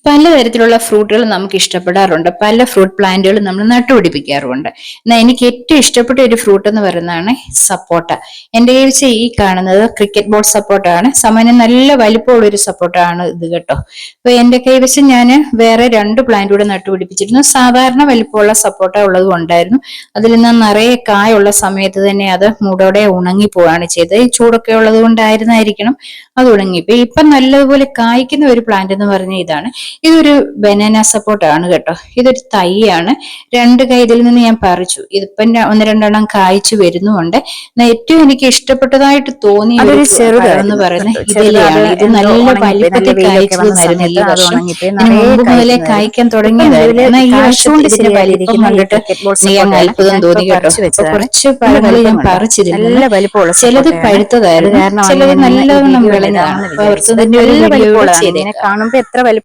പലതരത്തിലുള്ള ഫ്രൂട്ടുകൾ നമുക്ക് ഇഷ്ടപ്പെടാറുണ്ട്. പല ഫ്രൂട്ട് പ്ലാന്റുകളും നമ്മൾ നട്ടുപിടിപ്പിക്കാറുമുണ്ട്. എന്നാൽ എനിക്ക് ഏറ്റവും ഇഷ്ടപ്പെട്ട ഒരു ഫ്രൂട്ട് എന്ന് പറയുന്നതാണ് സപ്പോട്ട. എൻ്റെ കയ്യിൽ ഈ കാണുന്നത് ക്രിക്കറ്റ് ബോൾ സപ്പോർട്ട് ആണ്. സാമാന്യം നല്ല വലിപ്പമുള്ള ഒരു സപ്പോർട്ടാണ് ഇത് കേട്ടോ. അപ്പൊ എൻ്റെ കൈവശം ഞാൻ വേറെ 2 പ്ലാന്റ് കൂടെ നട്ടുപിടിപ്പിച്ചിരുന്നു. സാധാരണ വലിപ്പമുള്ള സപ്പോർട്ട ഉള്ളതും ഉണ്ടായിരുന്നു. അതിൽ നിന്ന് നിറയെ കായുള്ള സമയത്ത് തന്നെ അത് മൂടോടെ ഉണങ്ങി പോവുകയാണ് ചെയ്തത്. ഈ ചൂടൊക്കെ ഉള്ളത് കൊണ്ടായിരുന്നായിരിക്കണം അത് ഉണങ്ങിപ്പോ. ഇപ്പൊ നല്ലതുപോലെ കായ്ക്കുന്ന ഒരു പ്ലാന്റ് എന്ന് പറഞ്ഞ ഇതാണ്. ഇതൊരു ബനാന സപ്പോർട്ട് ആണ് കേട്ടോ. ഇതൊരു തൈയാണ്. 2 ഇതിൽ നിന്ന് ഞാൻ പറിച്ചു. ഇതിപ്പം 1-2 കായ്ച്ചു വരുന്നുമുണ്ട്. ഏറ്റവും എനിക്ക് ഇഷ്ടപ്പെട്ടതായിട്ട് തോന്നിയ ഒരു എന്ന് പറയുന്നത് ഇതിലെയാണ്. ഇത് നല്ല വലിപ്പത്തിൽ കായ്ച്ചതായിരുന്നു ഈ വർഷം. മുമ്പ് മുതലേ കായ്ക്കാൻ തുടങ്ങിയതായിരുന്നു. എന്നാൽ ഈ വർഷം ഇതിന്റെ വലിപ്പം കണ്ടിട്ട് ഞാൻ അത്ഭുതം തോന്നി കേട്ടോ. കുറച്ച് പഴങ്ങൾ ഞാൻ പറിച്ചിരുന്നു. ചിലത് പഴുത്തതായിരുന്നു, ചിലത് നല്ലവണ്ണം വിളഞ്ഞതാണ്. അപ്പൊ അവർക്ക് തന്നെ ഒരു വീഡിയോ ചെയ്തേക്കാം. കാണുമ്പോ എത്ര വലിപ്പം